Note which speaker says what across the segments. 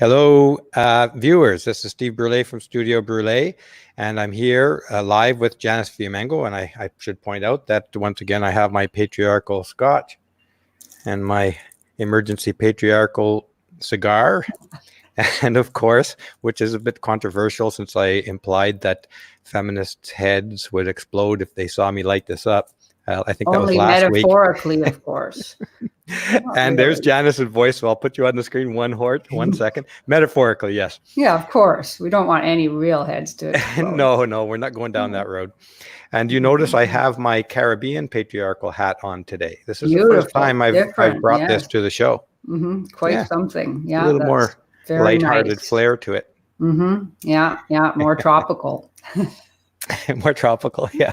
Speaker 1: Hello, viewers. This is Steve Brule from Studio Brule, and I'm here live with Janice Fiamengo. And I should point out that once again, I have my patriarchal scotch and my emergency patriarchal cigar. And of course, which is a bit controversial since I implied that feminists' heads would explode if they saw me light this up. I think that was last week.
Speaker 2: Only metaphorically, of course.
Speaker 1: And there's Janice's voice, so I'll put you on the screen one second. Metaphorically, yes.
Speaker 2: Yeah, of course. We don't want any real heads to explode.
Speaker 1: No, we're not going down that road. And you notice I have my Caribbean patriarchal hat on today. This is the first time I've brought this to the show.
Speaker 2: Quite something. Yeah,
Speaker 1: a little more lighthearted flair to it.
Speaker 2: Yeah, more tropical.
Speaker 1: More tropical, yeah.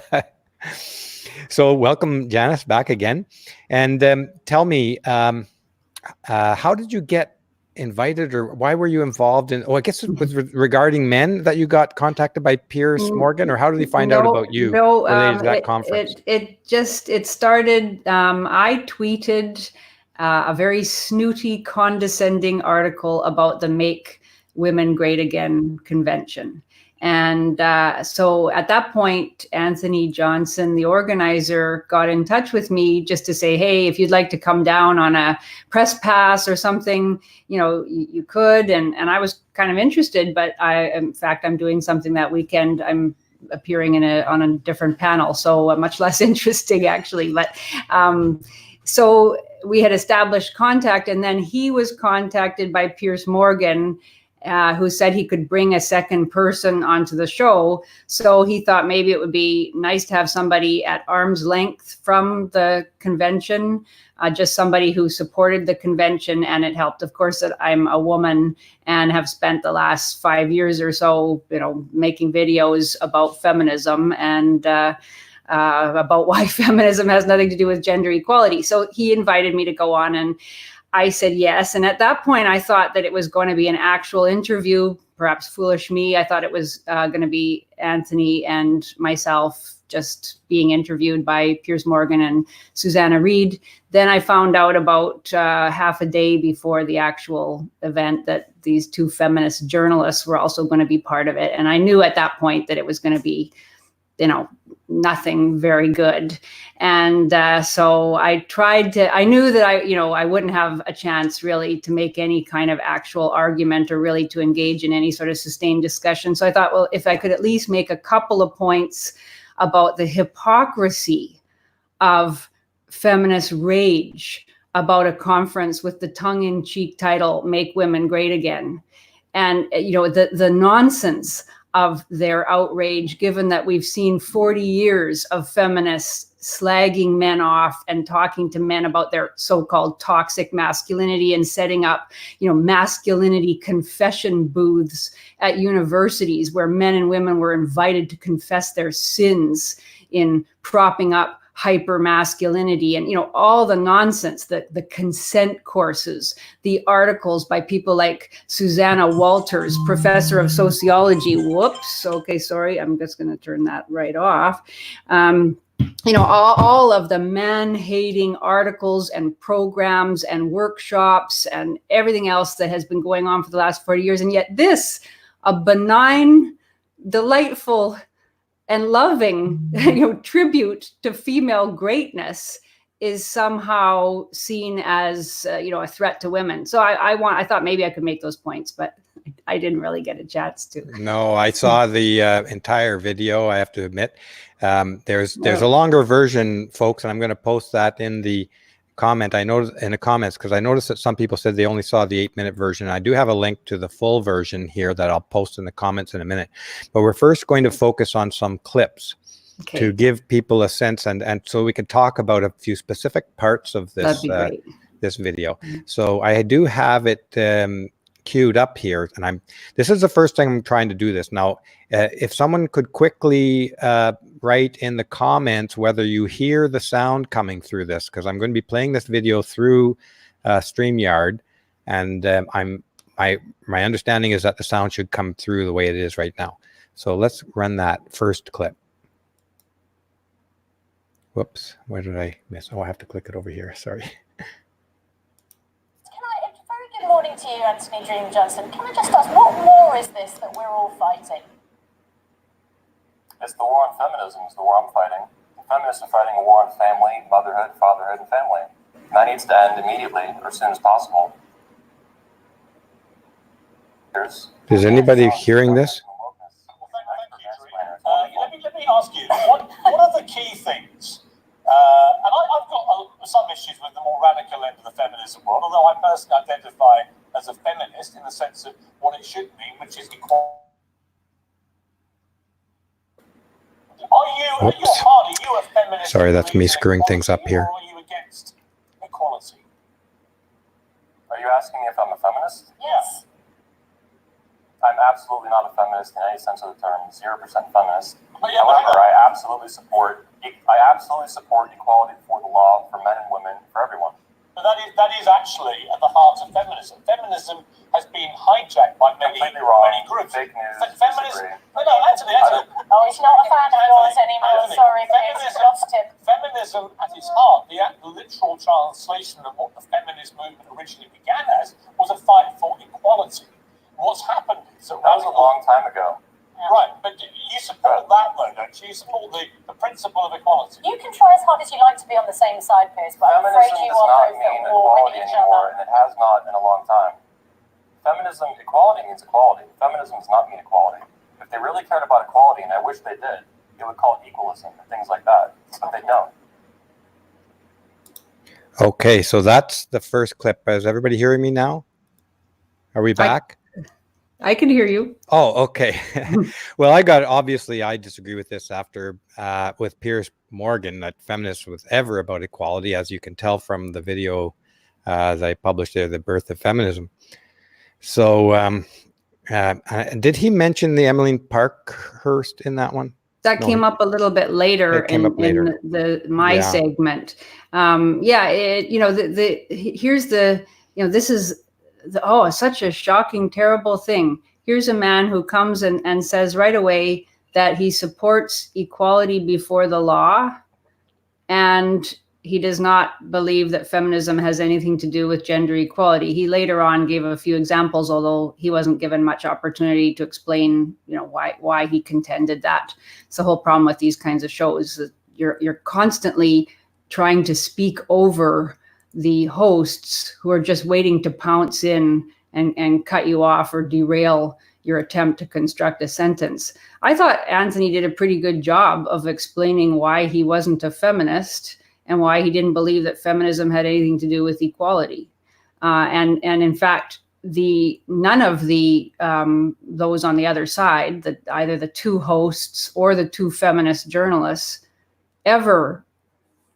Speaker 1: So welcome, Janice, back again. And tell me, how did you get invited, or why were you involved in, I guess it was regarding men that you got contacted by Piers Morgan, or how did he find out about you related to that conference?
Speaker 2: It started, I tweeted a very snooty, condescending article about the Make Women Great Again convention. And so at that point, Anthony Johnson, the organizer, got in touch with me just to say, hey, if you'd like to come down on a press pass or something, you could. And I was kind of interested, but in fact, I'm doing something that weekend. I'm appearing on a different panel, so much less interesting, actually. But so we had established contact, and then he was contacted by Piers Morgan, who said he could bring a second person onto the show. So he thought maybe it would be nice to have somebody at arm's length from the convention, just somebody who supported the convention. And it helped, of course, that I'm a woman and have spent the last 5 years or so, making videos about feminism and about why feminism has nothing to do with gender equality. So he invited me to go on, and I said yes. And at that point, I thought that it was going to be an actual interview, perhaps foolish me. I thought it was going to be Anthony and myself just being interviewed by Piers Morgan and Susanna Reid. Then I found out about half a day before the actual event that these two feminist journalists were also going to be part of it. And I knew at that point that it was going to be, nothing very good. And so I knew that I wouldn't have a chance really to make any kind of actual argument or really to engage in any sort of sustained discussion. So I thought, well, if I could at least make a couple of points about the hypocrisy of feminist rage about a conference with the tongue-in-cheek title, Make Women Great Again. And, the nonsense of their outrage, given that we've seen 40 years of feminists slagging men off and talking to men about their so-called toxic masculinity and setting up, masculinity confession booths at universities where men and women were invited to confess their sins in propping up hyper masculinity and, all the nonsense, the consent courses, the articles by people like Susanna Walters, professor of sociology. Whoops. Okay, sorry. I'm just going to turn that right off. All of the man-hating articles and programs and workshops and everything else that has been going on for the last 40 years. And yet this, a benign, delightful, and loving, tribute to female greatness, is somehow seen as, a threat to women. So I thought maybe I could make those points, but I didn't really get a chance to.
Speaker 1: No, I saw the entire video, I have to admit. There's a longer version, folks, and I'm going to post that in the comment. I noticed in the comments, because I noticed that some people said they only saw the 8-minute version. I do have a link to the full version here that I'll post in the comments in a minute. But we're first going to focus on some clips to give people a sense, and so we can talk about a few specific parts of this this video. So I do have it queued up here, and this is the first time I'm trying to do this. Now, if someone could quickly write in the comments whether you hear the sound coming through this, because I'm going to be playing this video through StreamYard, and my understanding is that the sound should come through the way it is right now. So let's run that first clip. Whoops, where did I miss? Oh, I have to click it over here, sorry.
Speaker 3: Very good morning to you, Anthony Dream Johnson. Can I just ask, what war is this that we're all fighting?
Speaker 4: It's the war on feminism is the war I'm fighting. The feminists are fighting a war on family, motherhood, fatherhood, and family. And that needs to end immediately or as soon as possible.
Speaker 1: Is anybody hearing this?
Speaker 5: Let me ask you, what are the key things? And I've got some issues with the more radical end of the feminism world, although I personally identify as a feminist in the sense of what it should mean, which is equality. Are you a feminist?
Speaker 1: Sorry, that's me screwing things up here.
Speaker 5: Or are you against equality?
Speaker 4: Are you asking me if I'm a feminist?
Speaker 5: Yes.
Speaker 4: I'm absolutely not a feminist in any sense of the term. 0% feminist.
Speaker 5: Yeah,
Speaker 4: however, I absolutely support equality before the law for men and women, for everyone.
Speaker 5: But that is actually at the heart of feminism. Feminism has been hijacked by many groups.
Speaker 4: Fake news.
Speaker 5: Feminism. No, Anthony.
Speaker 3: Oh, he's not a fan of yours anymore. Sorry, Piers, lost him.
Speaker 5: Feminism, at its heart, the literal translation of what the feminist movement originally began as, was a fight for equality. What's happened is
Speaker 4: that was a long time ago.
Speaker 5: Right, but you support that though, don't you? You support the principle of equality.
Speaker 3: You can try as hard as you like to be on the same side, Piers, but I'm afraid you are both at war with each other.
Speaker 4: And it has not in a long time. Equality means equality. Feminism does not mean equality. If they really cared about equality, and I wish they did, they would call it equalism and things like that. But they don't.
Speaker 1: Okay, so that's the first clip. Is everybody hearing me now? Are we back?
Speaker 2: I can hear you.
Speaker 1: Oh, okay. Well, obviously I disagree with this after with Piers Morgan, that feminists was ever about equality, as you can tell from the video that I published there, The Birth of Feminism. So did he mention the Emmeline Parkhurst in that one?
Speaker 2: That came up a little bit later in my segment. This is such a shocking, terrible thing. Here's a man who comes and says right away that he supports equality before the law, and he does not believe that feminism has anything to do with gender equality. He later on gave a few examples, although he wasn't given much opportunity to explain, why he contended that. It's the whole problem with these kinds of shows. That you're constantly trying to speak over the hosts who are just waiting to pounce in and cut you off or derail your attempt to construct a sentence. I thought Anthony did a pretty good job of explaining why he wasn't a feminist and why he didn't believe that feminism had anything to do with equality. And in fact, none of the those on the other side, either the two hosts or the two feminist journalists, ever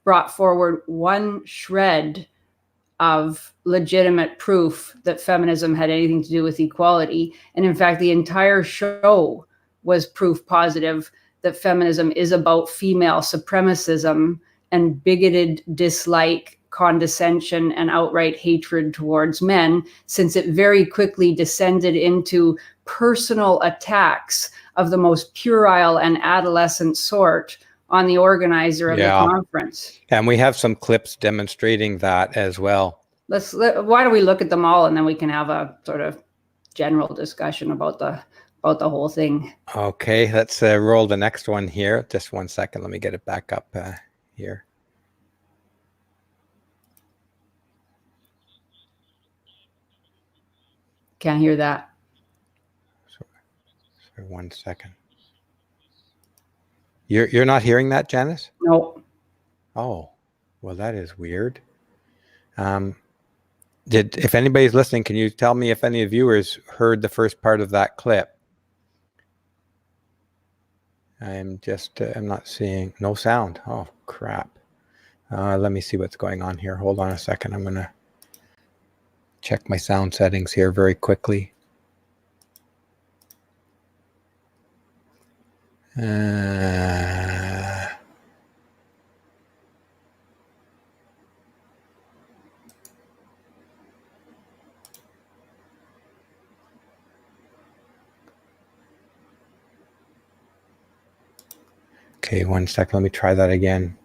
Speaker 2: brought forward one shred of legitimate proof that feminism had anything to do with equality. And in fact, the entire show was proof positive that feminism is about female supremacism and bigoted dislike, condescension, and outright hatred towards men, since it very quickly descended into personal attacks of the most puerile and adolescent sort on the organizer of the conference.
Speaker 1: And we have some clips demonstrating that as well.
Speaker 2: Why don't we look at them all, and then we can have a sort of general discussion about the whole thing.
Speaker 1: Okay, let's roll the next one here. Just 1 second. Let me get it back up here.
Speaker 2: Can't hear that.
Speaker 1: So 1 second. You're not hearing that, Janice?
Speaker 2: No.
Speaker 1: Oh, well, that is weird. If anybody's listening, can you tell me if any of you viewers heard the first part of that clip? I'm not seeing no sound. Oh, crap. Let me see what's going on here. Hold on a second. I'm going to check my sound settings here very quickly. Okay, 1 second. Let me try that again.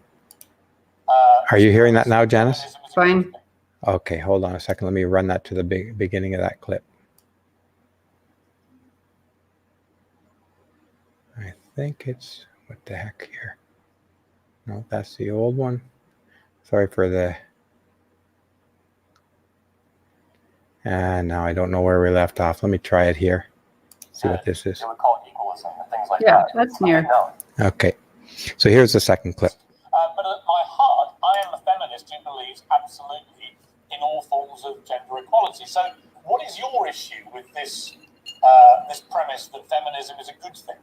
Speaker 1: Are you hearing that now, Janice?
Speaker 2: Fine.
Speaker 1: Okay, hold on a second. Let me run that to the beginning of that clip. I think it's, what the heck here? No, that's the old one. Sorry for the... And now I don't know where we left off. Let me try it here. See what this is.
Speaker 4: They would call it equalism and things like
Speaker 2: Yeah,
Speaker 4: that.
Speaker 2: that's near.
Speaker 4: No.
Speaker 1: Okay, so here's the second clip.
Speaker 5: But at my heart, I am a feminist who believes absolutely in all forms of gender equality. So what is your issue with this this premise that feminism is a good thing?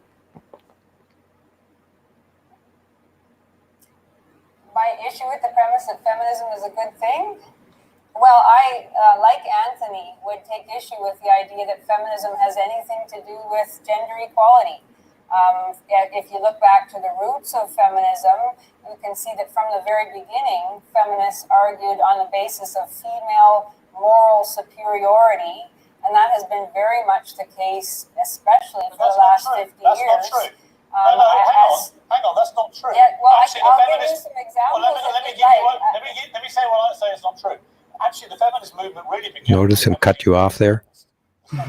Speaker 3: My issue with the premise that feminism is a good thing? Well, I, like Anthony, would take issue with the idea that feminism has anything to do with gender equality. If you look back to the roots of feminism, you can see that from the very beginning, feminists argued on the basis of female moral superiority, and that has been very much the case, especially for the last 50 years.
Speaker 5: That's not true. No, hang on, that's not true.
Speaker 3: Yeah, well,
Speaker 5: Actually,
Speaker 3: I'll give you some examples.
Speaker 5: Well, let me say what I say is not true. Actually, the feminist movement really began...
Speaker 1: Notice him cut you off there.
Speaker 5: fought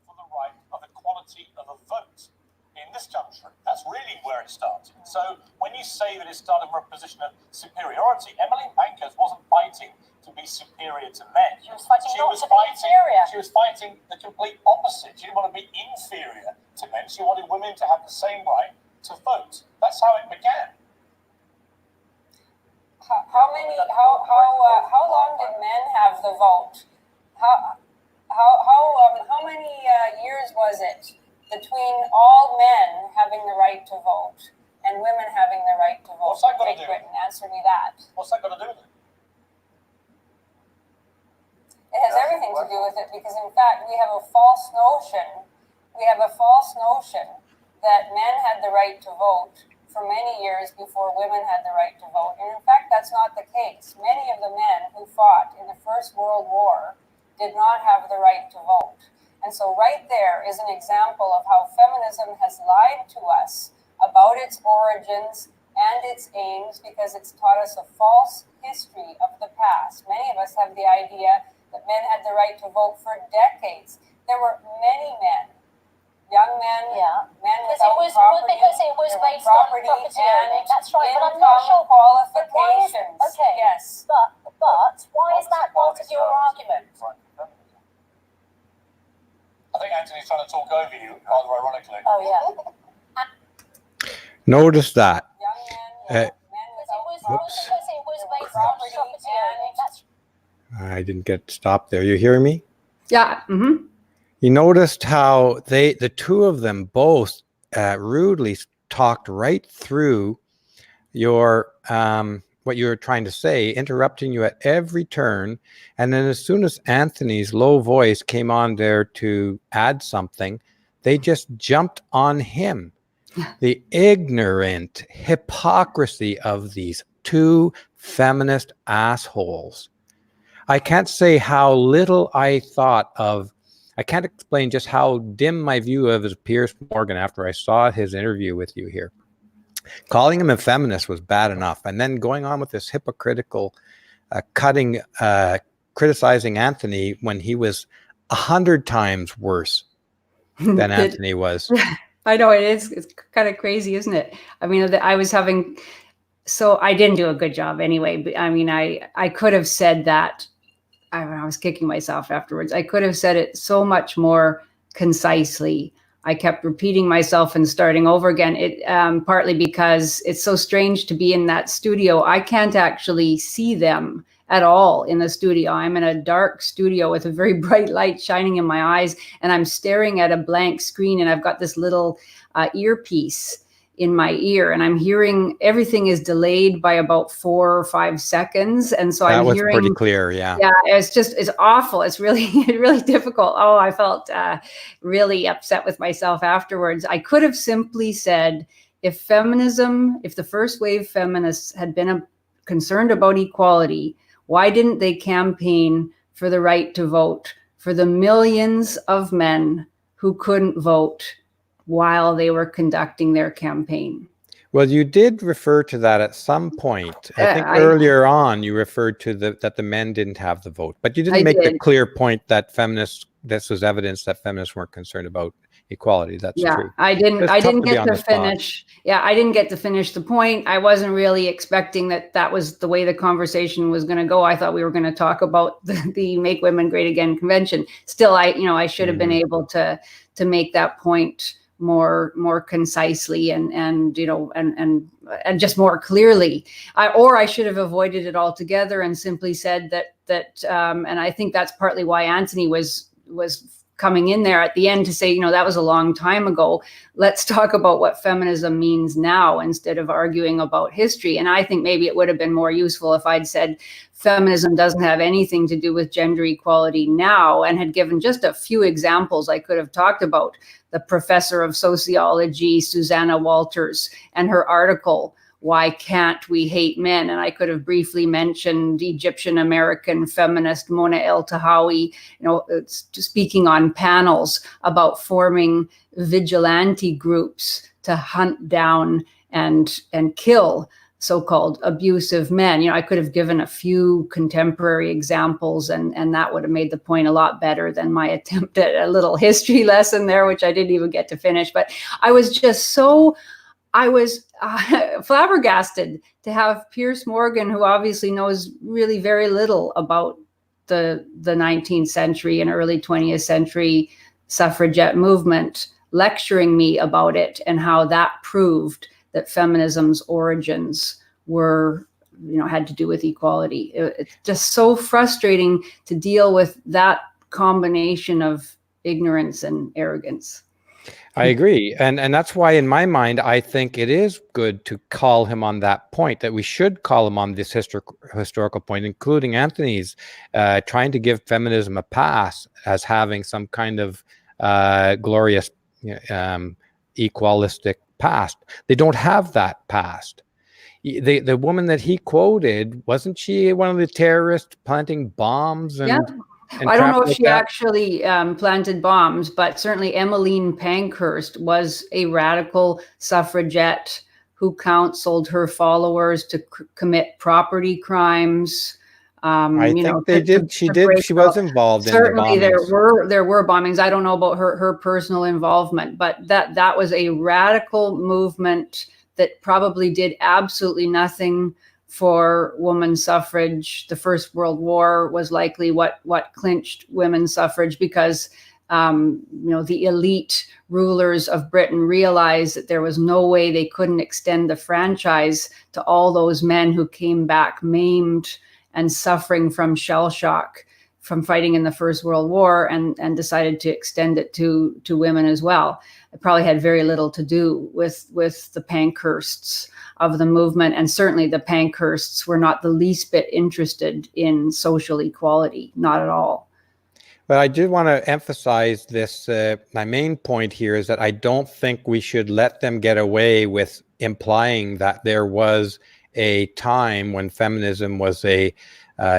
Speaker 5: for the right of equality of a vote in this country. That's really where it started. So when you say that it started from a position of superiority, Emmeline Pankhurst wasn't fighting to be superior to men.
Speaker 3: She was fighting not to be inferior.
Speaker 5: She was fighting the complete opposite. She didn't want to be inferior to men. She wanted women to have the same right to vote. That's how it began.
Speaker 3: How long did men have the vote? How many years was it between all men having the right to vote and women having the right to vote?
Speaker 5: What's that got to do?
Speaker 3: Britain, answer me that.
Speaker 5: What's that got to do with it?
Speaker 3: It has everything to do with it because, in fact, we have a false notion. That men had the right to vote for many years before women had the right to vote. And in fact, that's not the case. Many of the men who fought in the First World War did not have the right to vote. And so right there is an example of how feminism has lied to us about its origins and its aims because it's taught us a false history of the past. Many of us have the idea that men had the right to vote for decades. There were many men, young men, men without property, because it was based on property owning. That's right, but I'm not sure qualifications. Okay, yes,
Speaker 6: but why is that part of your argument?
Speaker 5: I think Anthony's trying to talk over you, rather ironically.
Speaker 6: Oh yeah.
Speaker 1: Notice that.
Speaker 3: Young men, men without
Speaker 1: Whoops.
Speaker 6: Because it was based on property owning. That's
Speaker 1: I didn't get stopped there. You hearing me?
Speaker 2: Yeah. Mm-hmm.
Speaker 1: You noticed how the two of them both rudely talked right through your what you were trying to say, interrupting you at every turn. And then as soon as Anthony's low voice came on there to add something, they just jumped on him. The ignorant hypocrisy of these two feminist assholes. I can't say how little I thought of, I can't explain just how dim my view of is Piers Morgan after I saw his interview with you here. Calling him a feminist was bad enough. And then going on with this hypocritical criticizing Anthony when he was 100 times worse than Anthony was.
Speaker 2: I know it is. It's kind of crazy, isn't it? I mean, I was having, so I didn't do a good job anyway. But I mean, I could have said that. I was kicking myself afterwards. I could have said it so much more concisely. I kept repeating myself and starting over again. It partly because it's so strange to be in that studio. I can't actually see them at all in the studio. I'm in a dark studio with a very bright light shining in my eyes, and I'm staring at a blank screen, and I've got this little earpiece in my ear, and I'm hearing everything is delayed by about 4 or 5 seconds. And so I'm hearing,
Speaker 1: pretty clear. Yeah.
Speaker 2: Yeah. It's awful. It's really difficult. Oh, I felt really upset with myself afterwards. I could have simply said, if the first wave feminists had been concerned about equality, why didn't they campaign for the right to vote for the millions of men who couldn't vote while they were conducting their campaign?
Speaker 1: Well, you did refer to that at some point. I think
Speaker 2: I
Speaker 1: earlier on you referred to that the men didn't have the vote, but you didn't make the
Speaker 2: did.
Speaker 1: clear point that this was evidence that feminists weren't concerned about equality. That's
Speaker 2: Yeah,
Speaker 1: true.
Speaker 2: I didn't
Speaker 1: It's tough to be
Speaker 2: get
Speaker 1: on
Speaker 2: to
Speaker 1: the spot.
Speaker 2: finish. Yeah, I didn't get to finish the point. I wasn't really expecting that was the way the conversation was going to go. I thought we were going to talk about the Make Women Great Again convention. Still, I should have been able to make that point more concisely and just more clearly. I should have avoided it altogether and simply said that and I think that's partly why Anthony was coming in there at the end to say, that was a long time ago. Let's talk about what feminism means now instead of arguing about history. And I think maybe it would have been more useful if I'd said feminism doesn't have anything to do with gender equality now, and had given just a few examples. I could have talked about the professor of sociology, Susanna Walters, and her article, Why Can't We Hate Men? And I could have briefly mentioned Egyptian American feminist Mona El-Tahawi, speaking on panels about forming vigilante groups to hunt down and kill so-called abusive men. I could have given a few contemporary examples, and that would have made the point a lot better than my attempt at a little history lesson there, which I didn't even get to finish. But I was just flabbergasted to have Piers Morgan, who obviously knows really very little about the 19th century and early 20th century suffragette movement, lecturing me about it and how that proved that feminism's origins were, had to do with equality. It's just so frustrating to deal with that combination of ignorance and arrogance.
Speaker 1: I agree. And that's why, in my mind, I think it is good to call him on that point, that we should call him on this historical point, including Anthony's trying to give feminism a pass as having some kind of glorious equalistic past. They don't have that past. The woman that he quoted, wasn't she one of the terrorists planting bombs? And,
Speaker 2: yeah.
Speaker 1: and
Speaker 2: I don't know if
Speaker 1: like
Speaker 2: she actually planted bombs, but certainly Emmeline Pankhurst was a radical suffragette who counseled her followers to commit property crimes.
Speaker 1: I think they did. She did. She was involved in the bombings.
Speaker 2: Certainly, there were bombings. I don't know about her personal involvement, but that was a radical movement that probably did absolutely nothing for women's suffrage. The First World War was likely what clinched women's suffrage, because the elite rulers of Britain realized that there was no way they couldn't extend the franchise to all those men who came back maimed and suffering from shell shock from fighting in the First World War, and decided to extend it to women as well. It probably had very little to do with the Pankhursts of the movement, and certainly the Pankhursts were not the least bit interested in social equality, not at all.
Speaker 1: But I did want to emphasize this. My main point here is that I don't think we should let them get away with implying that there was a time when feminism was a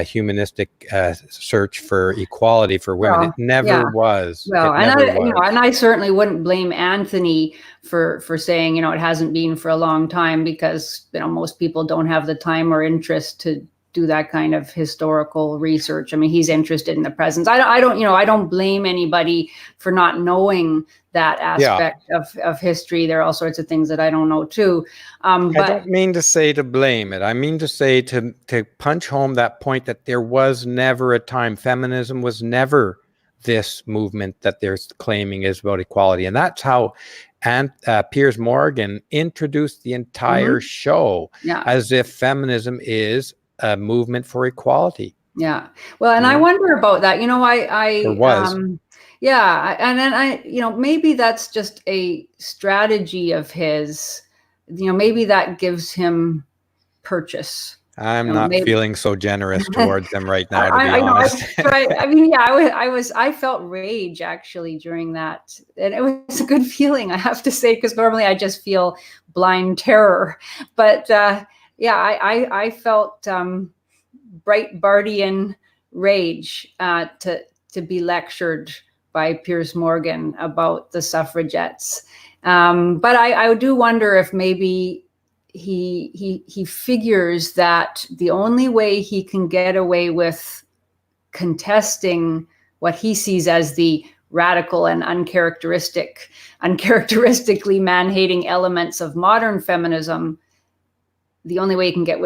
Speaker 1: humanistic search for equality for women. Well, it never was.
Speaker 2: Well, and I certainly wouldn't blame Anthony for saying, it hasn't been for a long time, because most people don't have the time or interest to do that kind of historical research. I mean, he's interested in the present. I don't blame anybody for not knowing that aspect of history. There are all sorts of things that I don't know too. But
Speaker 1: I don't mean to say to blame it. I mean to say to punch home that point that there was never a time. Feminism was never this movement that they're claiming is about equality. And that's how Piers Morgan introduced the entire show, as if feminism is a movement for equality.
Speaker 2: Yeah. Well, and I wonder about that. Yeah. And then maybe that's just a strategy of his, maybe that gives him purchase.
Speaker 1: I'm not feeling so generous towards them right now, to be honest.
Speaker 2: I felt rage actually during that. And it was a good feeling, I have to say, because normally I just feel blind terror. But I felt Breitbartian rage to be lectured by Piers Morgan about the suffragettes. But I do wonder if maybe he figures that the only way he can get away with contesting what he sees as the radical and uncharacteristically man-hating elements of modern feminism, the only way you can get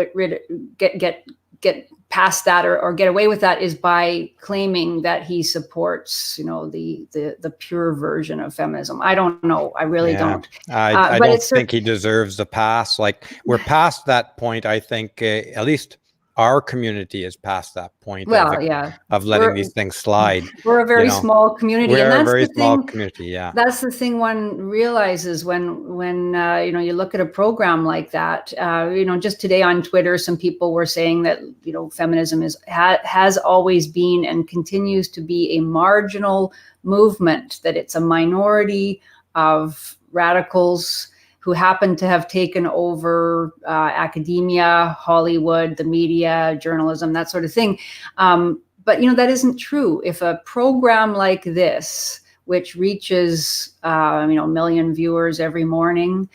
Speaker 2: past that or get away with that is by claiming that he supports, the pure version of feminism. I don't know. I really don't.
Speaker 1: I don't think he deserves a pass. Like, we're past that point. I think at least our community is past that point of letting these things slide.
Speaker 2: We're a very small community.
Speaker 1: We're a very small community. Yeah.
Speaker 2: That's the thing one realizes when you look at a program like that. Just today on Twitter, some people were saying that, feminism has always been and continues to be a marginal movement, that it's a minority of radicals who happen to have taken over academia, Hollywood, the media, journalism, that sort of thing. But that isn't true. If a program like this, which reaches a million viewers every morning,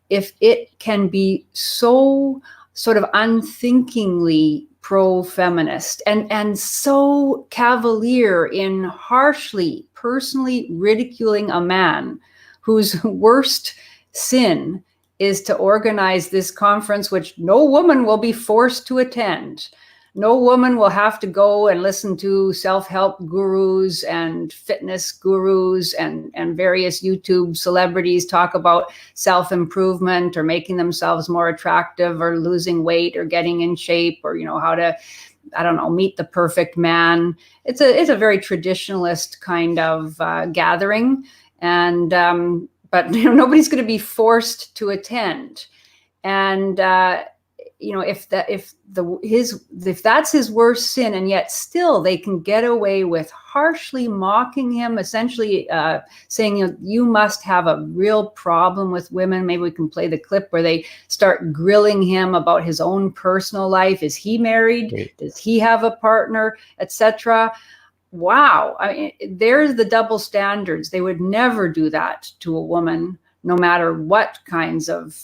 Speaker 2: if it can be so sort of unthinkingly pro-feminist and so cavalier in harshly, personally ridiculing a man whose worst sin is to organize this conference, which no woman will be forced to attend. No woman will have to go and listen to self-help gurus and fitness gurus and various YouTube celebrities talk about self-improvement or making themselves more attractive or losing weight or getting in shape or, how to, meet the perfect man. It's a very traditionalist kind of gathering. And, but nobody's going to be forced to attend, and if that's his worst sin, and yet still they can get away with harshly mocking him, essentially saying you must have a real problem with women. Maybe we can play the clip where they start grilling him about his own personal life. Is he married? Does he have a partner, etc.? Wow. I mean, there's the double standards. They would never do that to a woman, no matter what kinds of,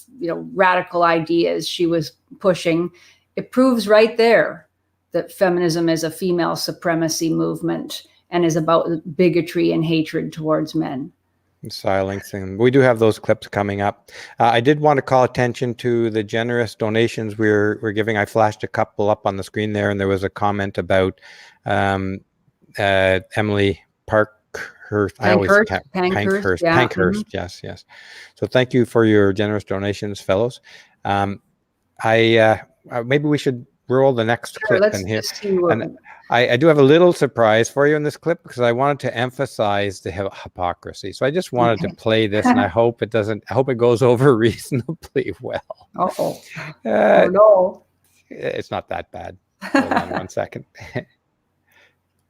Speaker 2: radical ideas she was pushing. It proves right there that feminism is a female supremacy movement and is about bigotry and hatred towards men.
Speaker 1: Silencing. We do have those clips coming up. I did want to call attention to the generous donations we're giving. I flashed a couple up on the screen there, and there was a comment about Emily Parkhurst. Pankhurst.
Speaker 2: Yeah.
Speaker 1: Pankhurst. Mm-hmm. Yes. So thank you for your generous donations, fellows. Maybe we should roll the next clip in here. And I do have a little surprise for you in this clip, because I wanted to emphasize the hypocrisy. So I just wanted to play this, and I hope it goes over reasonably well.
Speaker 2: Oh no.
Speaker 1: It's not that bad. Hold on one second.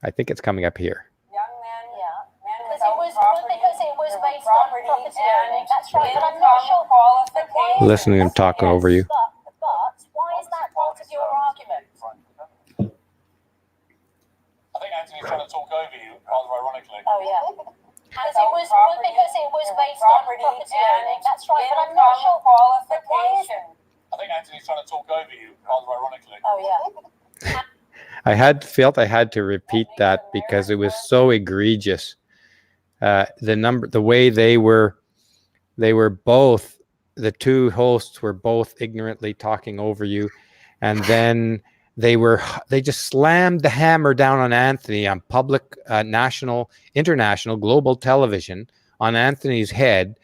Speaker 1: I think it's coming up here.
Speaker 3: Young men, men
Speaker 6: Because it was based on property owning. That's right, but I'm not sure.
Speaker 3: qualifications.
Speaker 1: Listen to him talking over you.
Speaker 6: But why is that part of your argument?
Speaker 5: I think Anthony's trying to talk over you, rather ironically.
Speaker 6: Oh yeah. Because it was based on property owning. That's right, but I'm not sure.
Speaker 3: Qualification.
Speaker 5: I think Anthony's trying to talk over you, rather ironically.
Speaker 6: Oh yeah.
Speaker 1: I had to repeat that because it was so egregious. The way they were both, the two hosts were both ignorantly talking over you, and then they just slammed the hammer down on Anthony on public, national, international, global television on Anthony's head,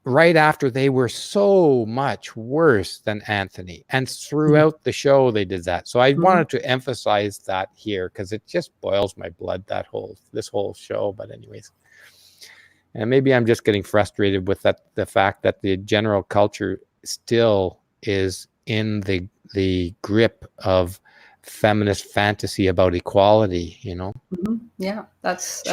Speaker 1: right after they were so much worse than Anthony. And throughout the show, they did that. So I wanted to emphasize that here, because it just boils my blood, this whole show. But anyways, and maybe I'm just getting frustrated with the fact that the general culture still is in the grip of feminist fantasy about equality,
Speaker 2: Yeah, that's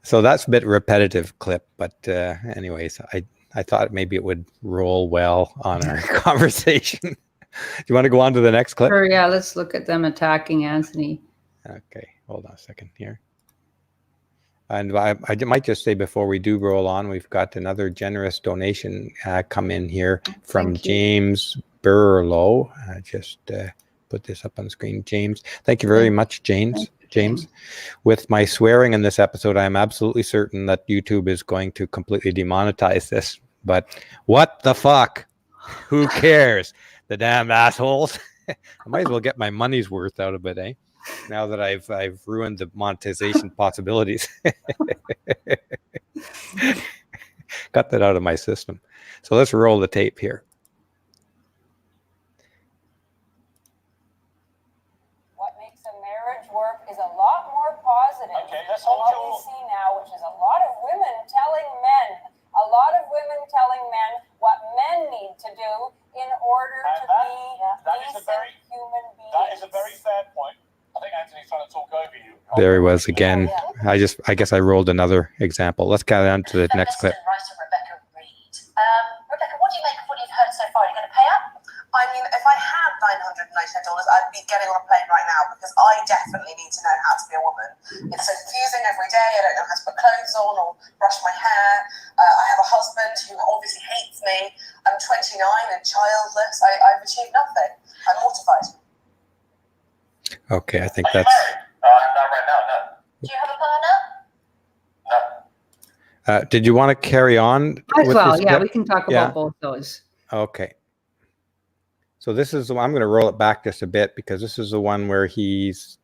Speaker 1: So that's a bit repetitive clip, but anyways, I thought maybe it would roll well on our conversation. Do you want to go on to the next clip?
Speaker 2: Sure, yeah, let's look at them attacking Anthony.
Speaker 1: Okay, hold on a second here. And I might just say before we do roll on, we've got another generous donation come in here from James Burlow. I just put this up on the screen. James, thank you very much, James. With my swearing in this episode, I am absolutely certain that YouTube is going to completely demonetize this. But what the fuck? Who cares? The damn assholes. I might as well get my money's worth out of it, eh? Now that I've ruined the monetization possibilities. Got that out of my system. So let's roll the tape here.
Speaker 3: What makes a marriage work is a lot more positive
Speaker 5: Okay, let's
Speaker 3: than
Speaker 5: hold
Speaker 3: what
Speaker 5: your...
Speaker 3: we see now, which is a lot of women telling men what men need to do in order to be decent human beings.
Speaker 5: That is a very fair point. I think Anthony's trying to talk over you.
Speaker 1: There he was again. I guess I rolled another example. Let's get on to the next clip.
Speaker 6: Rebecca Reed. Rebecca, what do you make of what you've heard so far? Are you going to pay up?
Speaker 7: I mean, if I had $999, I'd be getting on a plane right now because I definitely need to know how to be a woman. It's so confusing every day. I don't know how to put clothes on or brush my hair. I have a husband who obviously hates me. I'm 29 and childless. I've achieved nothing. I'm mortified.
Speaker 1: Okay, I think
Speaker 4: Are you
Speaker 1: that's...
Speaker 4: married? Not right now, no.
Speaker 6: Do you have a partner?
Speaker 4: No.
Speaker 1: Did you want to carry on?
Speaker 2: As well,
Speaker 1: this
Speaker 2: yeah,
Speaker 1: clip?
Speaker 2: we can talk about both those.
Speaker 1: Okay. So this is the one, I'm going to roll it back just a bit because this is the one where he's,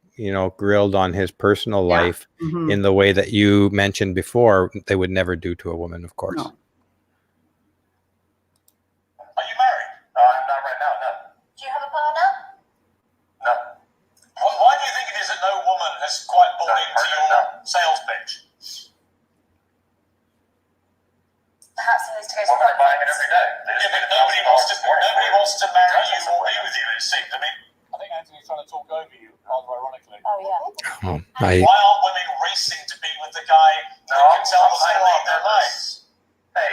Speaker 1: grilled on his personal life in the way that you mentioned before they would never do to a woman, of course.
Speaker 2: No.
Speaker 5: Are you married?
Speaker 4: Not right now, no.
Speaker 6: Do you have a partner?
Speaker 4: No.
Speaker 5: Why do you think it is that no woman has quite bought into your sales pitch?
Speaker 7: Perhaps he needs to go to
Speaker 4: Women are buying it every day.
Speaker 5: Yeah, but nobody wants to marry you or be with you, it seems. I mean, I think Anthony's trying to talk over you, rather ironically.
Speaker 6: Oh, yeah.
Speaker 5: Why aren't women racing to be with the guy
Speaker 4: No,
Speaker 5: that can tell
Speaker 4: I'm
Speaker 5: them how to
Speaker 4: saying
Speaker 5: live their lives?
Speaker 4: Hey,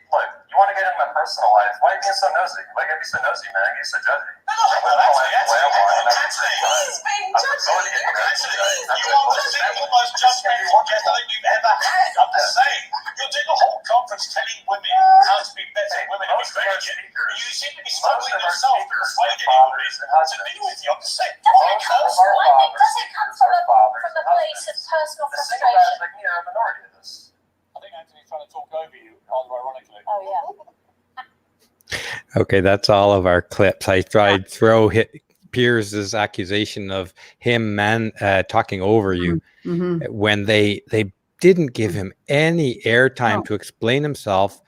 Speaker 4: look, you want to get into my personal life? Why are you being so nosy? Why are you so nosy, man? You're so judgy.
Speaker 5: No, Anthony.
Speaker 7: He's being judgy.
Speaker 5: You are the most judgmental guest I think you've ever had. I'm just saying. You're doing a whole conference telling women how to be better women and be better. You seem to be struggling yourself to persuade anybody to be with you. I'm just saying.
Speaker 6: Does it come from a place of personal
Speaker 4: The single
Speaker 6: frustration?
Speaker 4: guys like me are a minority of this.
Speaker 5: I think Anthony's trying to talk over you, rather ironically.
Speaker 6: Oh, yeah.
Speaker 1: Okay, that's all of our clips. I tried to throw Piers' accusation of him talking over you when they didn't give him any airtime to explain himself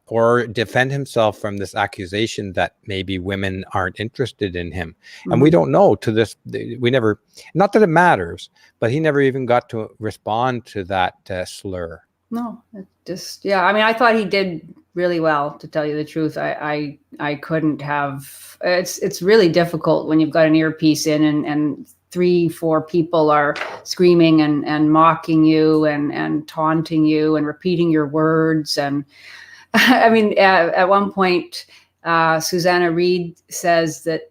Speaker 1: or defend himself from this accusation that maybe women aren't interested in him. And we don't know to this. We never, not that it matters, but he never even got to respond to that slur.
Speaker 2: No, it just, I mean, I thought he did really well, to tell you the truth. I couldn't have, it's really difficult when you've got an earpiece in and 3-4 people are screaming and mocking you and taunting you and repeating your words. And I mean, at one point, Susanna Reid says that,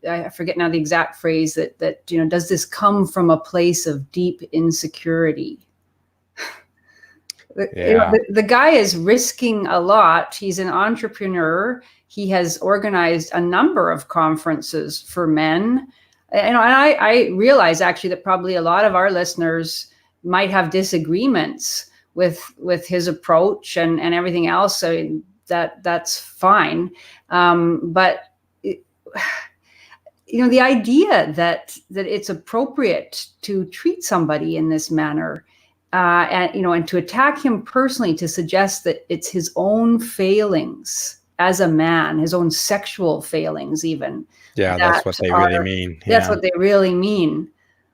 Speaker 2: I forget now the exact phrase that, does this come from a place of deep insecurity? The guy is risking a lot. He's an entrepreneur. He has organized a number of conferences for men. And I realize actually that probably a lot of our listeners might have disagreements with his approach and everything else. So that's fine. But the idea that it's appropriate to treat somebody in this manner, and to attack him personally, to suggest that it's his own failings as a man, his own sexual failings, even.
Speaker 1: Yeah, that's what they really mean.
Speaker 2: That's what they really mean,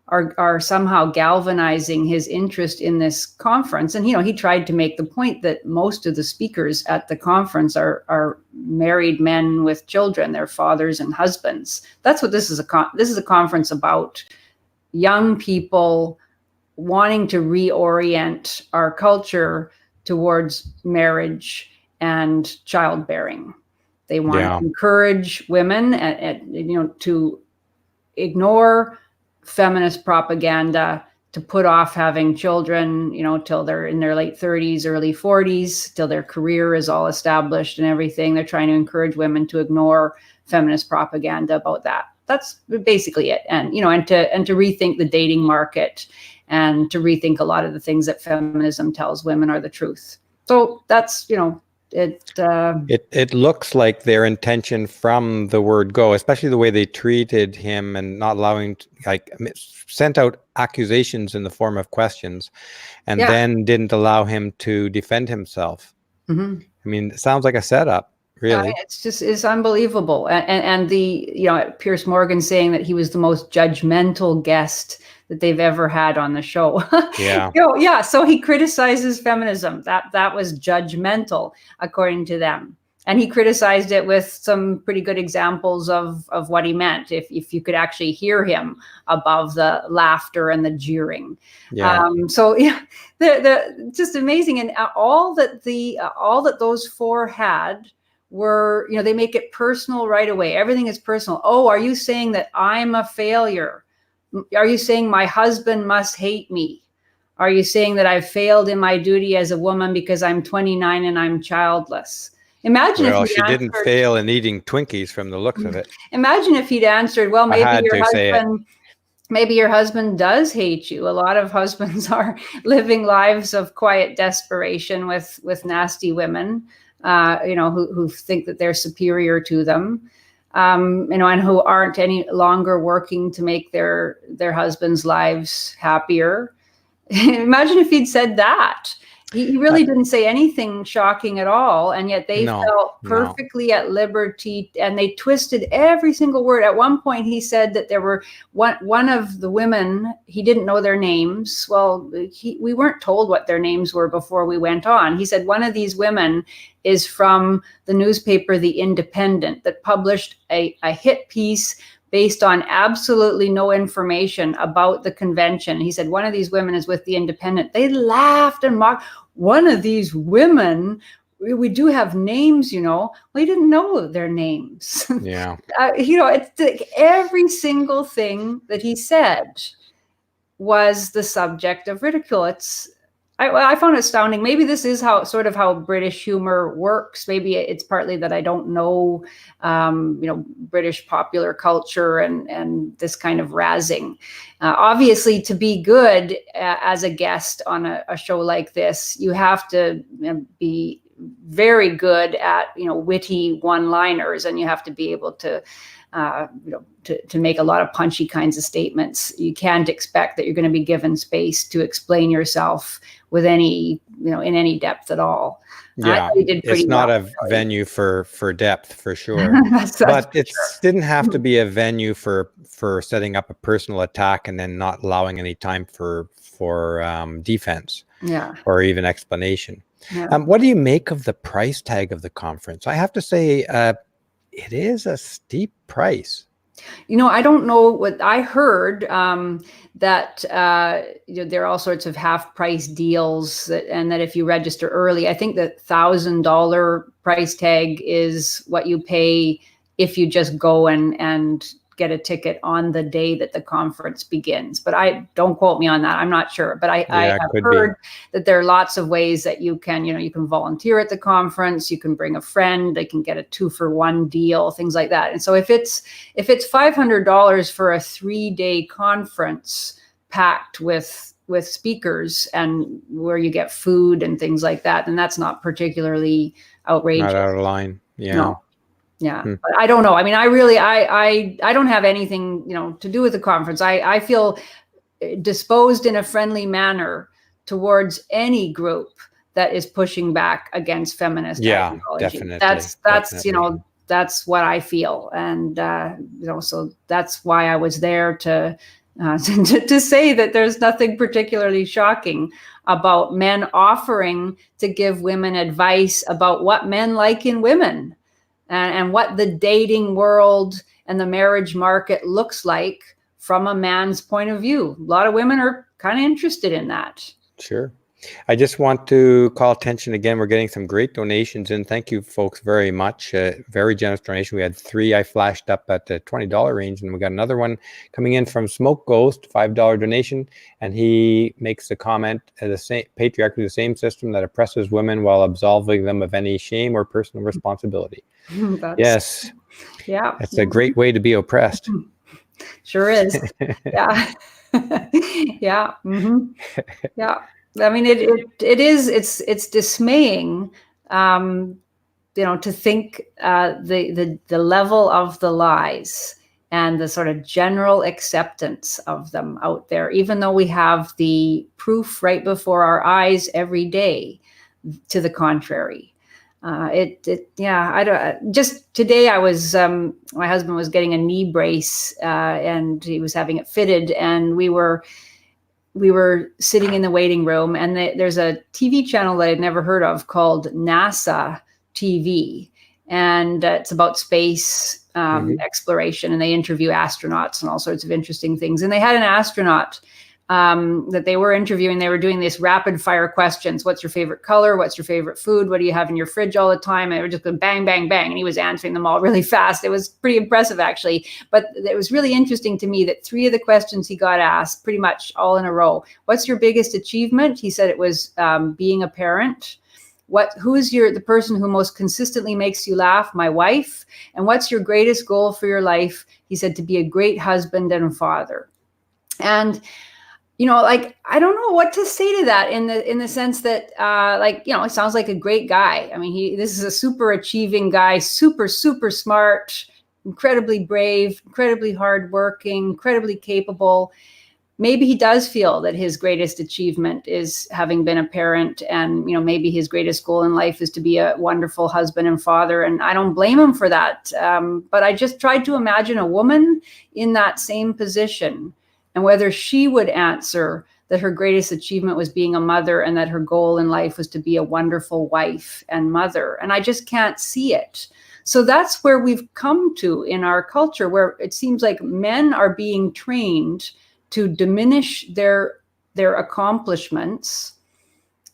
Speaker 2: are somehow galvanizing his interest in this conference. And, he tried to make the point that most of the speakers at the conference are married men with children, their fathers and husbands. That's what this is this is a conference about: young people wanting to reorient our culture towards marriage and childbearing. They want to encourage women to ignore feminist propaganda to put off having children, till they're in their late 30s, early 40s, till their career is all established and everything. They're trying to encourage women to ignore feminist propaganda about that. That's basically it. And, and to rethink the dating market and to rethink a lot of the things that feminism tells women are the truth. So that's,
Speaker 1: it looks like their intention from the word go, especially the way they treated him and not allowing, sent out accusations in the form of questions, and then didn't allow him to defend himself.
Speaker 2: Mm-hmm.
Speaker 1: I mean, it sounds like a setup, really.
Speaker 2: It's unbelievable. And the, Piers Morgan saying that he was the most judgmental guest that they've ever had on the show.
Speaker 1: Yeah.
Speaker 2: So he criticizes feminism. That was judgmental, according to them. And he criticized it with some pretty good examples of what he meant, if you could actually hear him above the laughter and the jeering.
Speaker 1: Yeah.
Speaker 2: The just amazing. And all that those four had were, they make it personal right away. Everything is personal. Oh, are you saying that I'm a failure? Are you saying my husband must hate me? Are you saying that I've failed in my duty as a woman because I'm 29 and I'm childless? Imagine if she
Speaker 1: didn't fail in eating Twinkies from the looks of it.
Speaker 2: Imagine if he'd answered, well, maybe your husband does hate you. A lot of husbands are living lives of quiet desperation with nasty women, who think that they're superior to them. And who aren't any longer working to make their husbands' lives happier. Imagine if he'd said that. He really didn't say anything shocking at all, and yet they felt perfectly at liberty, and they twisted every single word. At one point, he said that there were one of the women, he didn't know their names. Well, we weren't told what their names were before we went on. He said one of these women is from the newspaper The Independent, that published a hit piece based on absolutely no information about the convention. He said one of these women is with The Independent. They laughed and mocked. One of these women, we do have names, we didn't know their names.
Speaker 1: Yeah.
Speaker 2: It's like every single thing that he said was the subject of ridicule. I found it astounding. Maybe this is how British humor works. Maybe it's partly that I don't know, British popular culture and this kind of razzing. Obviously, to be good as a guest on a show like this, you have to be very good at, witty one-liners, and you have to be able to make a lot of punchy kinds of statements. You can't expect that you're going to be given space to explain yourself with any, in any depth at all.
Speaker 1: Yeah, it's not a venue for depth, for sure. But it didn't have to be a venue for setting up a personal attack and then not allowing any time for defense, or even explanation. Yeah. What do you make of the price tag of the conference? I have to say, it is a steep price.
Speaker 2: I don't know what I heard, that there are all sorts of half price deals, and that if you register early, I think the $1,000 price tag is what you pay if you just go and get a ticket on the day that the conference begins. But don't quote me on that. I'm not sure. But I have heard that there are lots of ways that you can, you can volunteer at the conference, you can bring a friend, they can get a 2-for-1 deal, things like that. And so if it's $500 for a 3-day conference packed with speakers and where you get food and things like that, then that's not outrageous.
Speaker 1: Not out of line. Yeah.
Speaker 2: No. Yeah, but I don't know. I mean, I don't have anything, to do with the conference. I feel disposed in a friendly manner towards any group that is pushing back against feminist ideology.
Speaker 1: Definitely.
Speaker 2: That's
Speaker 1: definitely.
Speaker 2: That's what I feel, and so that's why I was there to say that there's nothing particularly shocking about men offering to give women advice about what men like in women. And what the dating world and the marriage market looks like from a man's point of view. A lot of women are kind of interested in that.
Speaker 1: Sure. I just want to call attention again. We're getting some great donations in. Thank you, folks, very much. Very generous donation. We had 3 I flashed up at the $20 range, and we got another one coming in from Smoke Ghost, $5 donation, and he makes the comment: the same patriarchy, the same system that oppresses women while absolving them of any shame or personal responsibility. Yes.
Speaker 2: Yeah.
Speaker 1: That's a great way to be oppressed.
Speaker 2: Sure is. Yeah. Yeah. Yeah. I mean, it's dismaying, to think the level of the lies and the sort of general acceptance of them out there, even though we have the proof right before our eyes every day to the contrary. I don't. Just today, I was my husband was getting a knee brace, and he was having it fitted, and we were sitting in the waiting room, and there's a TV channel that I'd never heard of called NASA TV, and it's about space exploration, and they interview astronauts and all sorts of interesting things. And they had an astronaut that they were interviewing. They were doing this rapid fire questions. What's your favorite color? What's your favorite food? What do you have in your fridge all the time? And they were just going bang, bang, bang. And he was answering them all really fast. It was pretty impressive, actually. But it was really interesting to me that 3 of the questions he got asked pretty much all in a row. What's your biggest achievement? He said it was being a parent. Who's the person who most consistently makes you laugh? My wife. And what's your greatest goal for your life? He said to be a great husband and father. And I don't know what to say to that in the sense that, it sounds like a great guy. I mean, this is a super achieving guy, super, super smart, incredibly brave, incredibly hardworking, incredibly capable. Maybe he does feel that his greatest achievement is having been a parent, and, maybe his greatest goal in life is to be a wonderful husband and father. And I don't blame him for that. But I just tried to imagine a woman in that same position, and whether she would answer that her greatest achievement was being a mother, and that her goal in life was to be a wonderful wife and mother. And I just can't see it. So that's where we've come to in our culture, where it seems like men are being trained to diminish their accomplishments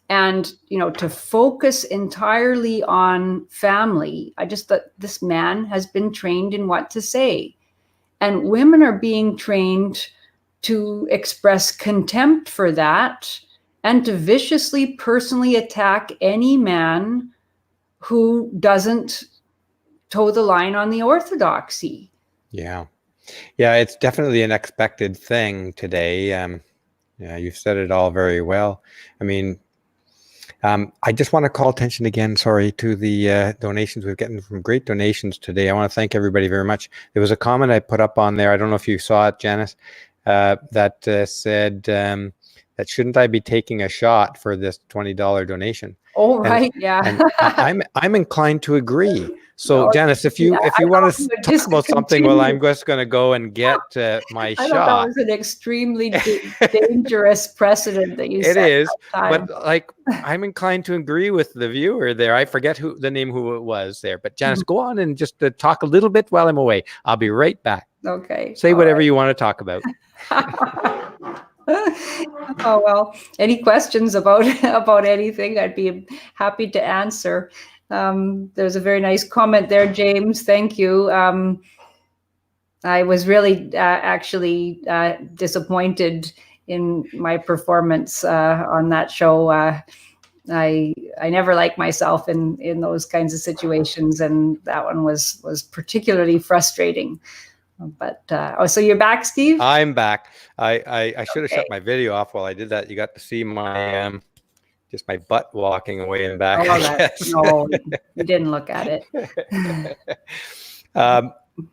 Speaker 2: and, to focus entirely on family. I just thought this man has been trained in what to say. And women are being trained to express contempt for that and to viciously personally attack any man who doesn't toe the line on the orthodoxy. Yeah, it's definitely an expected thing today. You've said it all very well. I mean, I just want to call attention again, sorry, to the donations. We're getting some great donations today. I want to thank everybody very much. There was a comment I put up on there. I don't know if you saw it, Janice. That said that shouldn't I be taking a shot for this $20 donation? Oh, right, and I'm inclined to agree. So, Janice, if you want to talk about something, well, I'm just going to go and get my shot. I thought that was an extremely dangerous precedent that you set. It is, but I'm inclined to agree with the viewer there. I forget who it was there, but Janice, go on and just talk a little bit while I'm away. I'll be right back. Okay. Say whatever you want to talk about. Oh, well, any questions about anything, I'd be happy to answer. There's a very nice comment there, James. Thank you. I was really actually disappointed in my performance on that show. I never like myself in those kinds of situations, and that one was particularly frustrating. But so you're back, Steve? I'm back. I should have shut my video off while I did that. You got to see my just my butt walking away and back. No, you didn't look at it.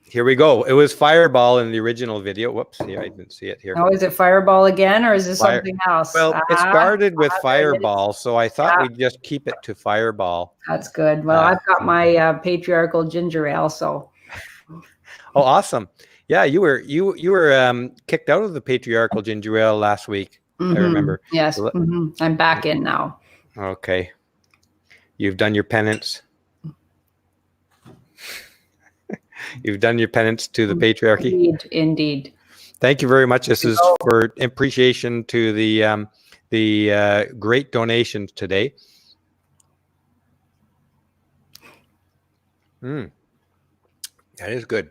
Speaker 2: Here we go. It was Fireball in the original video. Whoops, here I didn't see it here. Oh, is it Fireball again, or is this something else? Well, it started with Fireball, so I thought we'd just keep it to Fireball. That's good. Well, I've got my patriarchal ginger ale, so. Oh, awesome! Yeah, you were kicked out of the patriarchal ginger ale last week. I remember. Yes, I'm back in now. Okay, you've done your penance. You've done your penance to the patriarchy. Indeed. Thank you very much. This is for appreciation to the
Speaker 1: the great donations today. That is good.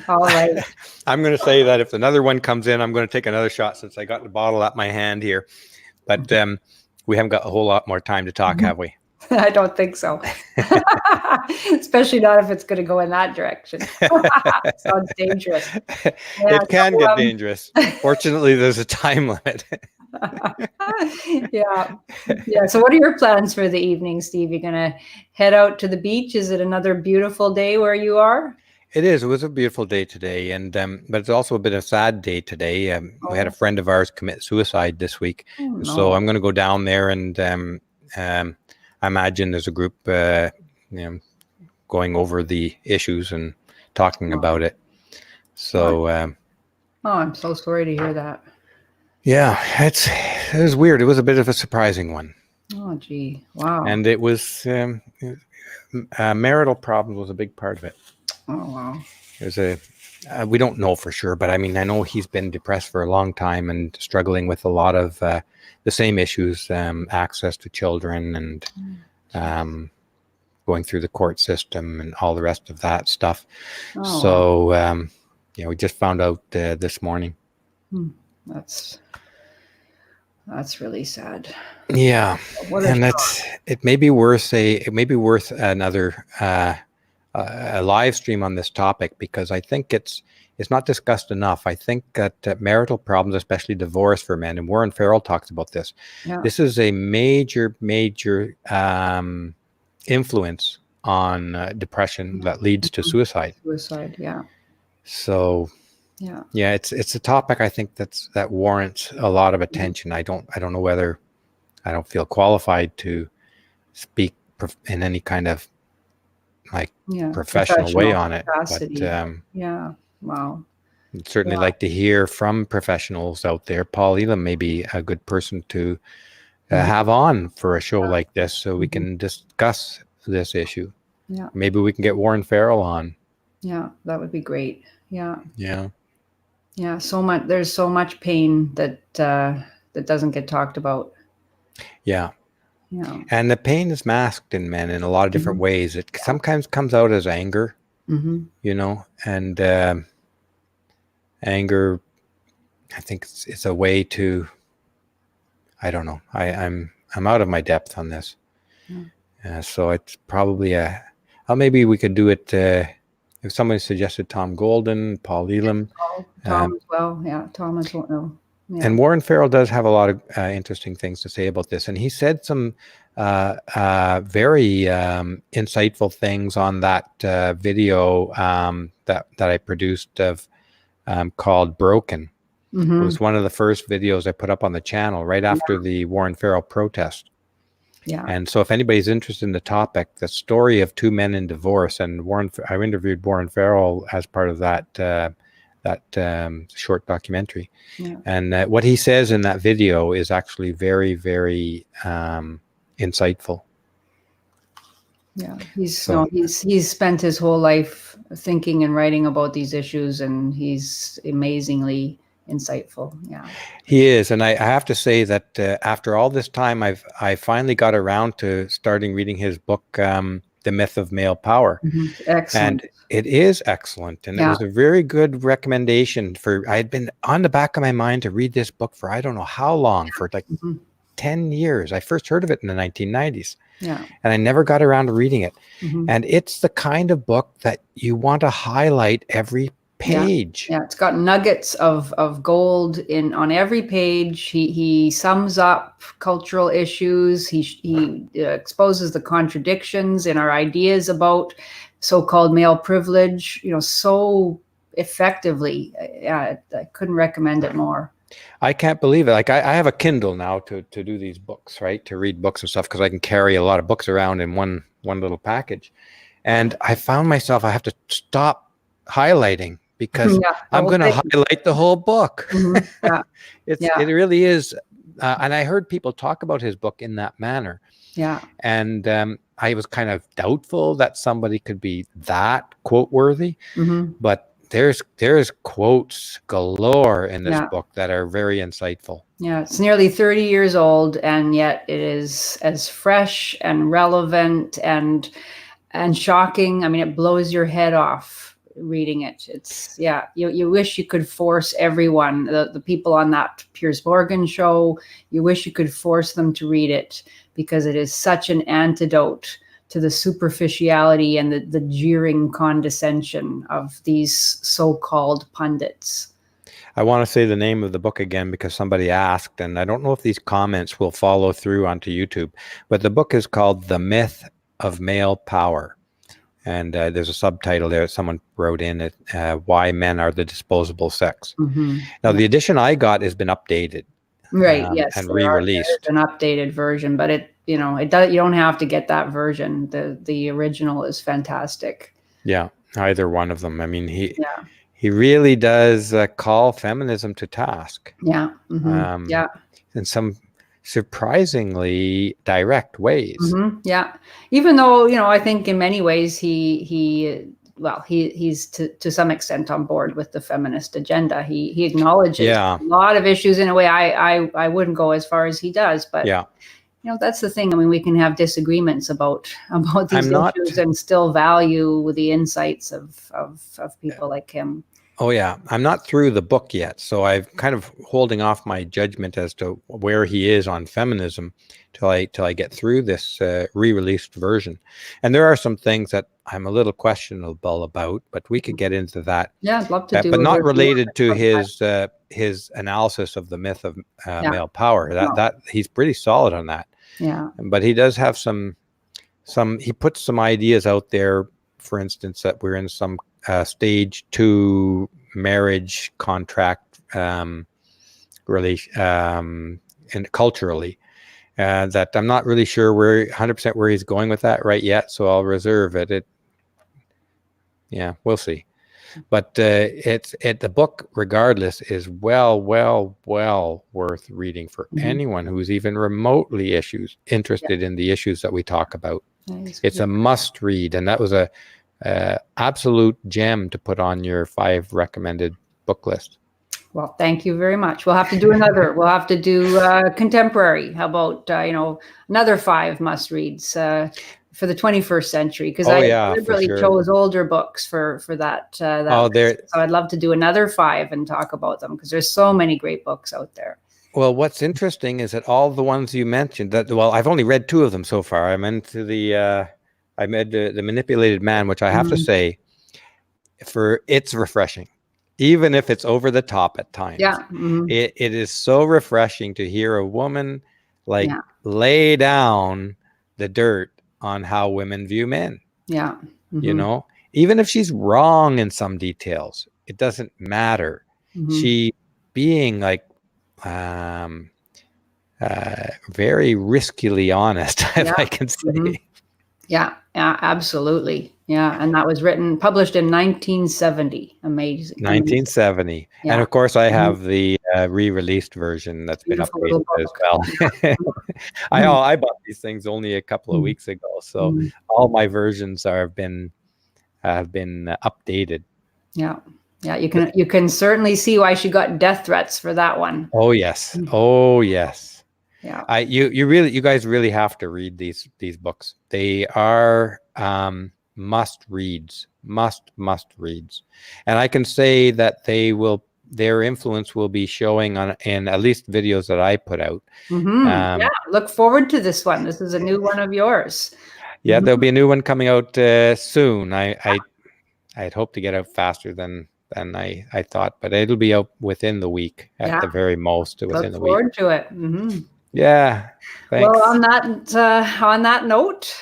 Speaker 2: All right.
Speaker 1: I'm going to say that if another one comes in, I'm going to take another shot since I got the bottle at my hand here. But we haven't got a whole lot more time to talk, have we?
Speaker 2: I don't think so. Especially not if it's going to go in that direction. Sounds dangerous. Yeah,
Speaker 1: it can get dangerous. Fortunately, there's a time limit.
Speaker 2: Yeah. So what are your plans for the evening, Steve? You're going to head out to the beach? Is it another beautiful day where you are?
Speaker 1: It is. It was a beautiful day today, and but it's also a bit of a sad day today. We had a friend of ours commit suicide this week, so I'm going to go down there, and I imagine there's a group, going over the issues and talking about it. So,
Speaker 2: I'm so sorry to hear that.
Speaker 1: Yeah, it was weird. It was a bit of a surprising one.
Speaker 2: Oh, gee, wow.
Speaker 1: And it was marital problems was a big part of it.
Speaker 2: Oh, wow.
Speaker 1: There's we don't know for sure, but I mean, I know he's been depressed for a long time and struggling with a lot of the same issues, access to children and going through the court system and all the rest of that stuff.
Speaker 2: Oh,
Speaker 1: so, we just found out this morning.
Speaker 2: That's really sad.
Speaker 1: Yeah, and it may be worth another a live stream on this topic, because I think it's not discussed enough. I think that marital problems, especially divorce for men, and Warren Farrell talks about this. Yeah. This is a major influence on depression that leads to suicide.
Speaker 2: Suicide, yeah.
Speaker 1: So. Yeah, it's a topic I think that warrants a lot of attention. I don't know whether I don't feel qualified to speak in any kind of professional way on it.
Speaker 2: Capacity. But wow.
Speaker 1: I'd certainly like to hear from professionals out there. Paul Elam may be a good person to have on for a show like this, so we can discuss this issue. Yeah. Maybe we can get Warren Farrell on.
Speaker 2: Yeah, that would be great. Yeah.
Speaker 1: Yeah.
Speaker 2: Yeah, there's so much pain that doesn't get talked about.
Speaker 1: Yeah. And the pain is masked in men in a lot of different ways. It sometimes comes out as anger, and anger, I think it's a way to, I don't know. I'm out of my depth on this. So it's probably maybe we could do it, if somebody suggested Tom Golden, Paul Elam.
Speaker 2: Tom as well. Yeah, Tom as well. Yeah.
Speaker 1: And Warren Farrell does have a lot of interesting things to say about this. And he said some very insightful things on that video that I produced of called Broken. It was one of the first videos I put up on the channel right after the Warren Farrell protest. Yeah. And so if anybody's interested in the topic, the story of two men in divorce, and I interviewed Warren Farrell as part of that short documentary. Yeah. And what he says in that video is actually very, very insightful.
Speaker 2: Yeah, he's spent his whole life thinking and writing about these issues, and he's amazingly insightful. Yeah,
Speaker 1: he is. And I have to say that after all this time, I finally got around to starting reading his book, The Myth of Male Power.
Speaker 2: Excellent.
Speaker 1: And it is excellent. And it was a very good recommendation I had been on the back of my mind to read this book for I don't know how long, for like 10 years. I first heard of it in the 1990s. Yeah. And I never got around to reading it. And it's the kind of book that you want to highlight every page.
Speaker 2: Yeah, it's got nuggets of gold on every page. He sums up cultural issues. He exposes the contradictions in our ideas about so-called male privilege, so effectively. Yeah, I couldn't recommend it more.
Speaker 1: I can't believe it. Like I have a Kindle now to do these books, right? To read books and stuff, because I can carry a lot of books around in one little package. And I found myself, I have to stop highlighting because I'm going to highlight the whole book. It really is. And I heard people talk about his book in that manner. Yeah. And I was kind of doubtful that somebody could be that quote worthy, but there's quotes galore in this
Speaker 2: Yeah.
Speaker 1: book that are very insightful.
Speaker 2: Yeah, it's nearly 30 years old, and yet it is as fresh and relevant and shocking. I mean, it blows your head off reading it. It's, yeah, you wish you could force everyone, the people on that Piers Morgan show, you wish you could force them to read it, because it is such an antidote to the superficiality and the jeering condescension of these so-called pundits.
Speaker 1: I want to say the name of the book again because somebody asked, and I don't know if these comments will follow through onto YouTube, but the book is called The Myth of Male Power. And there's a subtitle there. Someone wrote in it, Why Men Are the Disposable Sex.
Speaker 2: Mm-hmm.
Speaker 1: Now, the edition I got has been updated.
Speaker 2: Right. Yes.
Speaker 1: And re-released.
Speaker 2: An updated version, but it does. You don't have to get that version. The original is fantastic.
Speaker 1: Yeah, either one of them. I mean, he really does call feminism to task.
Speaker 2: Yeah. Mm-hmm.
Speaker 1: In some surprisingly direct ways.
Speaker 2: Mm-hmm. Yeah. Even though, I think in many ways he's to some extent on board with the feminist agenda. He acknowledges a lot of issues in a way I wouldn't go as far as he does, but that's the thing. I mean, we can have disagreements about these issues and still value the insights of people like him.
Speaker 1: Oh yeah, I'm not through the book yet, so I'm kind of holding off my judgment as to where he is on feminism till I get through this re-released version. And there are some things that I'm a little questionable about, but we could get into that.
Speaker 2: Yeah, I'd love to do.
Speaker 1: But not related to his analysis of the myth of male power. That he's pretty solid on that.
Speaker 2: Yeah.
Speaker 1: But he does have some. He puts some ideas out there. For instance, that we're in some stage 2 marriage contract, really, and culturally, that I'm not really sure 100% where he's going with that right yet. So I'll reserve it. We'll see. But the book, regardless, is well worth reading for anyone who's even remotely interested in the issues that we talk about. It's a must read, and that was a absolute gem to put on your 5 recommended book list.
Speaker 2: Well, thank you very much. We'll have to do another. We'll have to do contemporary. How about another 5 must reads for the 21st century? Because I deliberately chose older books for that. So I'd love to do another 5 and talk about them, because there's so many great books out there.
Speaker 1: Well, what's interesting is that all the ones you mentioned, I've only read 2 of them so far. I'm into I read the Manipulated Man, which I have to say, it's refreshing, even if it's over the top at times.
Speaker 2: Yeah,
Speaker 1: it is so refreshing to hear a woman lay down the dirt on how women view men.
Speaker 2: Yeah,
Speaker 1: even if she's wrong in some details, it doesn't matter. She being like very riskily honest, if I can say.
Speaker 2: Yeah, absolutely. Yeah, and that was published in 1970. Amazing.
Speaker 1: 1970. Yeah. And of course, I have the re-released version that's been updated as well. I bought these things only a couple of weeks ago, so all my versions have been updated. Yeah.
Speaker 2: Yeah, you can certainly see why she got death threats for that one.
Speaker 1: Oh yes. Oh yes.
Speaker 2: Yeah.
Speaker 1: You guys really have to read these books. They are must reads. And I can say that their influence will be showing in at least videos that I put out.
Speaker 2: Look forward to this one. This is a new one of yours.
Speaker 1: Yeah, there'll be a new one coming out soon. I'd hope to get out faster than I thought, but it'll be out within the week at the very most. Within the week.
Speaker 2: Look forward to it.
Speaker 1: Yeah. Thanks.
Speaker 2: Well, on that note.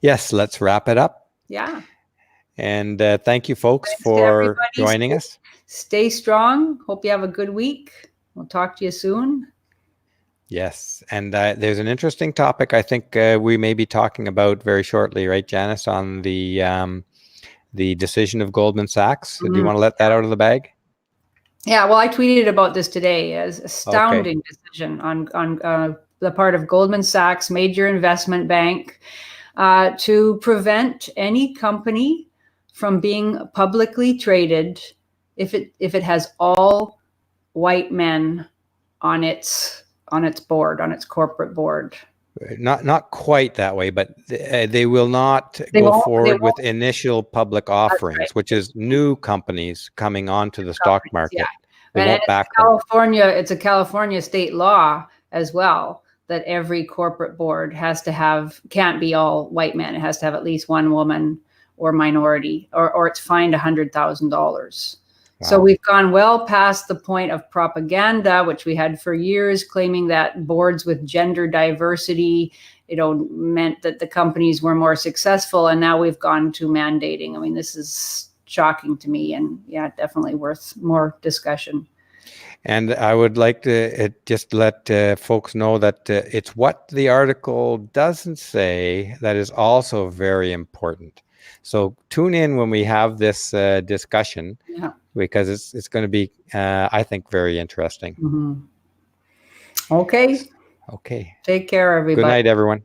Speaker 1: Yes, let's wrap it up.
Speaker 2: Yeah.
Speaker 1: And thank you, folks, for joining us.
Speaker 2: Stay strong. Hope you have a good week. We'll talk to you soon.
Speaker 1: Yes. And there's an interesting topic I think we may be talking about very shortly, right, Janice, on the decision of Goldman Sachs. Do you want to let that out of the bag?
Speaker 2: Yeah, well, I tweeted about this today as astounding decision on the part of Goldman Sachs, major investment bank, to prevent any company from being publicly traded if it has all white men on its board, on its corporate board.
Speaker 1: Not quite that way, but they will not go forward with initial public offerings, which is new companies coming onto the stock market.
Speaker 2: Yeah.
Speaker 1: They won't back them.
Speaker 2: California, it's a California state law as well that every corporate board can't be all white men. It has to have at least one woman or minority, or it's fined $100,000. Wow. So we've gone well past the point of propaganda, which we had for years, claiming that boards with gender diversity, meant that the companies were more successful. And now we've gone to mandating. I mean, this is shocking to me, and yeah, definitely worth more discussion.
Speaker 1: And I would like to just let folks know that it's what the article doesn't say that is also very important. So tune in when we have this discussion, because it's going to be, I think, very interesting.
Speaker 2: Mm-hmm. Okay.
Speaker 1: Okay.
Speaker 2: Take care, everybody.
Speaker 1: Good night, everyone.